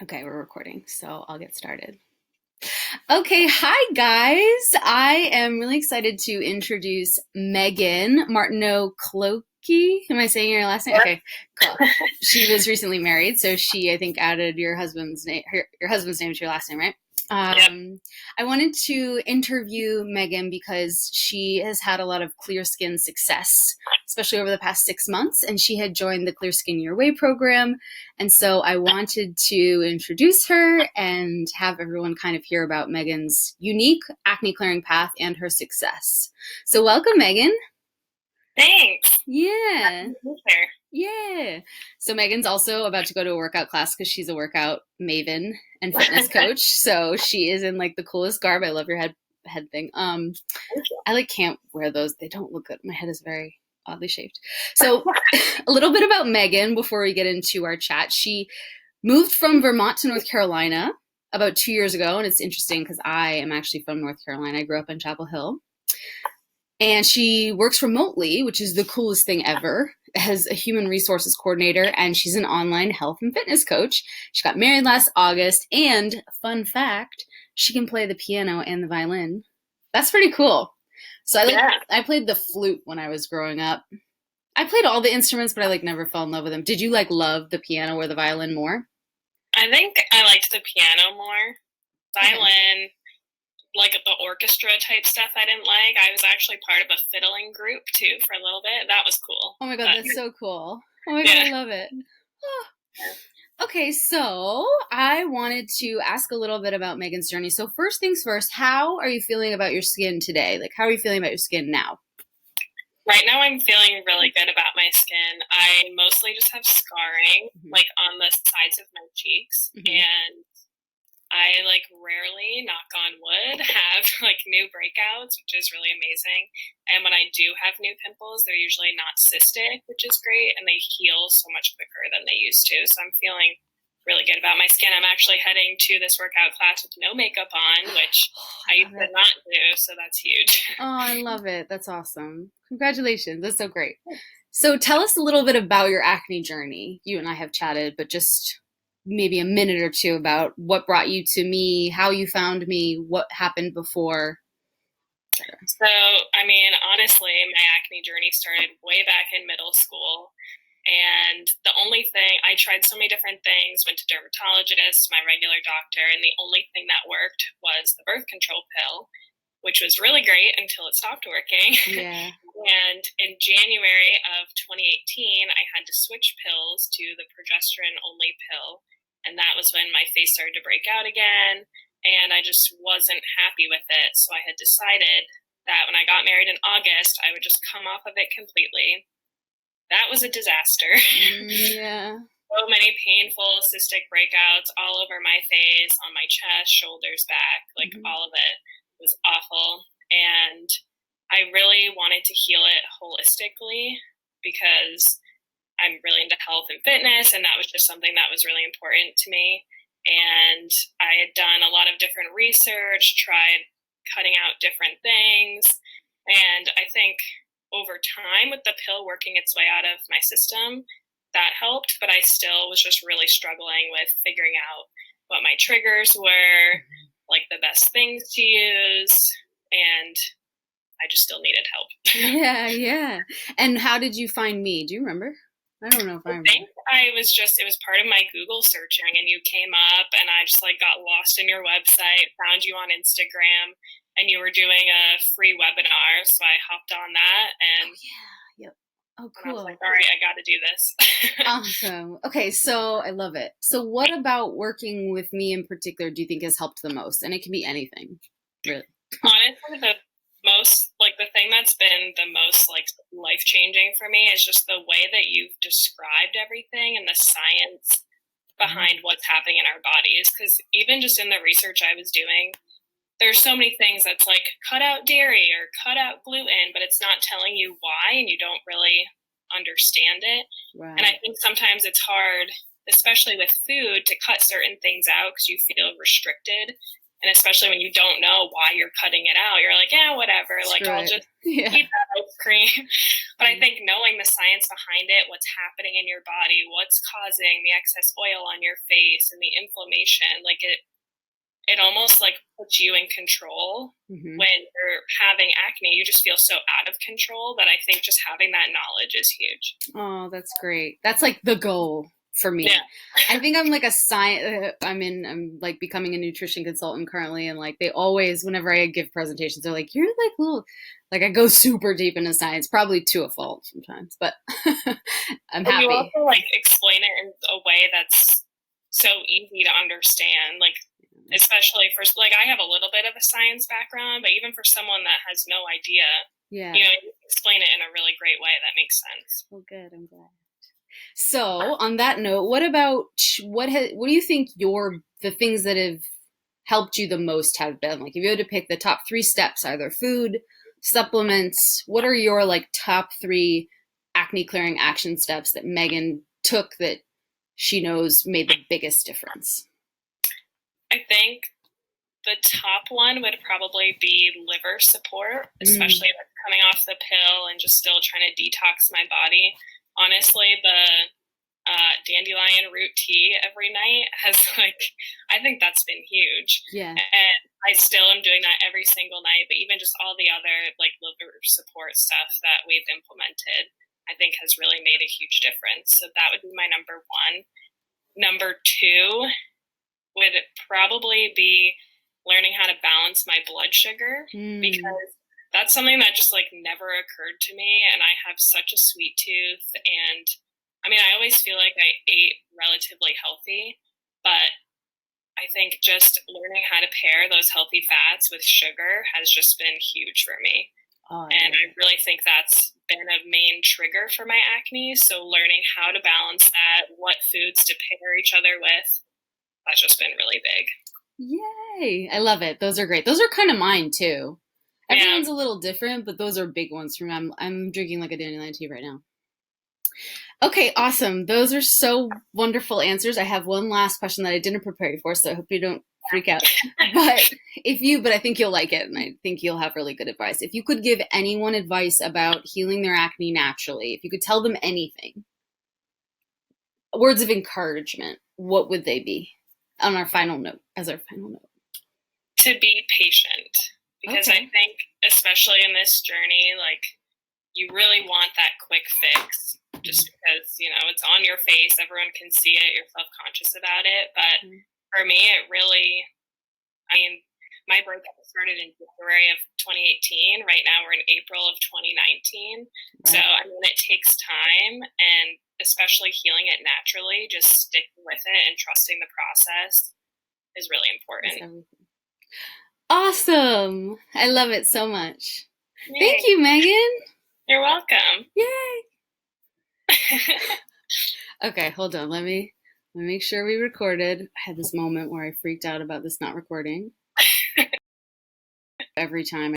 Okay, we're recording, so I'll get started. Okay, hi guys. I am really excited to introduce Megan Martineau Clokey. Am I saying your last name? Yep. Okay, cool. She was recently married, so she, I think, added your husband's name, your husband's name to your last name, right? Yep. I wanted to interview Megan because she has had a lot of clear skin success, especially over the past 6 months, and she had joined the Clear Skin Your Way program. And so I wanted to introduce her and have everyone kind of hear about Megan's unique acne clearing path and her success. So, welcome, Megan. Thanks. Yeah. Happy to be here. Yeah. So Megan's also about to go to a workout class because she's a workout maven and fitness coach. So she is in like the coolest garb. I love your head thing. Thank you. I like can't wear those. They don't look good. My head is very oddly shaped. So a little bit about Megan before we get into our chat. She moved from Vermont to North Carolina about 2 years ago, and it's interesting because I am actually from North Carolina. I grew up in Chapel Hill. And she works remotely, which is the coolest thing ever, as a human resources coordinator, and she's an online health and fitness coach. She got married last August, and fun fact, she can play the piano and the violin. That's pretty cool. So Yeah. I played the flute when I was growing up. I played all the instruments, but I like never fell in love with them. Did you like love the piano or the violin more? I think I liked the piano more. Okay. Violin, like the orchestra type stuff, I didn't like. I was actually part of a fiddling group too for a little bit. That was cool. Oh my god, But that's so cool. Oh my god, yeah. I love it. Okay, so I wanted to ask a little bit about Megan's journey. So first things first, how are you feeling about your skin today? Like, how are you feeling about your skin now? Right now I'm feeling really good about my skin. I mostly just have scarring, Hmm. like on the sides of my cheeks, Hmm. and I like rarely, knock on wood, have like new breakouts, which is really amazing. And when I do have new pimples, they're usually not cystic, which is great, and they heal so much quicker than they used to. So I'm feeling really good about my skin. I'm actually heading to this workout class with no makeup on, which Oh, I I used love to it. not do, so that's huge. Oh, I love it. That's awesome. Congratulations. That's so great. So tell us a little bit about your acne journey. You and I have chatted, but just maybe a minute or two about what brought you to me, how you found me, what happened before, etc. So, I mean, honestly, my acne journey started way back in middle school. And the only thing, I tried so many different things, went to dermatologists, my regular doctor, and the only thing that worked was the birth control pill, which was really great until it stopped working. Yeah. And in January of 2018, I had to switch pills to the progesterone only pill. And that was when my face started to break out again. And I just wasn't happy with it. So I had decided that when I got married in August, I would just come off of it completely. That was a disaster. Yeah. So many painful cystic breakouts all over my face, on my chest, shoulders, back, like Hmm. all of it was awful. And I really wanted to heal it holistically because I'm really into health and fitness, and that was just something that was really important to me. And I had done a lot of different research, tried cutting out different things. And I think over time, with the pill working its way out of my system, that helped, but I still was just really struggling with figuring out what my triggers were, like the best things to use, and I just still needed help. Yeah, yeah. And how did you find me? Do you remember? I don't know if I I remember. think I was just, it was part of my Google searching, and you came up, and I just like got lost in your website, found you on Instagram, and you were doing a free webinar. So I hopped on that, Oh yeah. Yep. Oh, and I was like, cool. all right, I got to do this. Awesome. Okay, so I love it. So what about working with me in particular do you think has helped the most? And it can be anything, really. Honestly, the most, like the thing that's been the most like life changing for me is just the way that you've described everything and the science behind what's happening in our bodies. Because even just in the research I was doing, there's so many things that's like cut out dairy or cut out gluten, but it's not telling you why, and you don't really understand it. And I Right. think sometimes it's hard, especially with food, to cut certain things out because you feel restricted. And especially when you don't know why you're cutting it out, you're like, yeah, whatever. Like, I'll just eat that ice cream. But I think knowing the science behind it, what's happening in your body, what's causing the excess oil on your face and the inflammation, like it almost like puts you in control. When you're having acne. You just feel so out of control that I think just having that knowledge is huge. Oh, that's great. That's like the goal for me. Yeah. I think I'm like I'm like becoming a nutrition consultant currently, and like they always, whenever I give presentations, they're like, you're like little, like I go super deep into science, probably to a fault sometimes, but I'm happy. You also like explain it in a way that's so easy to understand, like especially for, like, I have a little bit of a science background, but even for someone that has no idea, you explain it in a really great way that makes sense. Well, good. I'm glad. So on that note, what do you think the things that have helped you the most have been? Like if you had to pick the top 3 steps, either food, supplements, what are your like top 3 acne clearing action steps that Megan took that she knows made the biggest difference? I think the top one would probably be liver support, especially like coming off the pill and just still trying to detox my body. Honestly, the dandelion root tea every night has I think that's been huge. Yeah. And I still am doing that every single night, but even just all the other like liver support stuff that we've implemented, I think has really made a huge difference. So that would be my number 1. Number 2 would probably be learning how to balance my blood sugar, because that's something that just like never occurred to me. And I have such a sweet tooth, and I mean, I always feel like I ate relatively healthy, but I think just learning how to pair those healthy fats with sugar has just been huge for me. And I really think that's been a main trigger for my acne. So learning how to balance that, what foods to pair each other with, that's just been really big. Yay! I love it. Those are great. Those are kind of mine too. Everyone's a little different, but those are big ones for me. I'm drinking like a dandelion tea right now. Okay, awesome. Those are so wonderful answers. I have one last question that I didn't prepare you for, so I hope you don't freak out. But I think you'll like it, and I think you'll have really good advice. If you could give anyone advice about healing their acne naturally, if you could tell them anything, words of encouragement, what would they be? As our final note. To be patient, because I think, especially in this journey, like you really want that quick fix, just because, it's on your face, everyone can see it, you're self-conscious about it. But for me, it really, my breakup started in January of 2018. Right now we're in April of 2019. Right. So, it takes time, and especially healing it naturally, just sticking with it and trusting the process is really important. Awesome. I love it so much. Yay. Thank you, Megan. You're welcome. Yay. Okay, hold on. Let me make sure we recorded. I had this moment where I freaked out about this not recording. Every time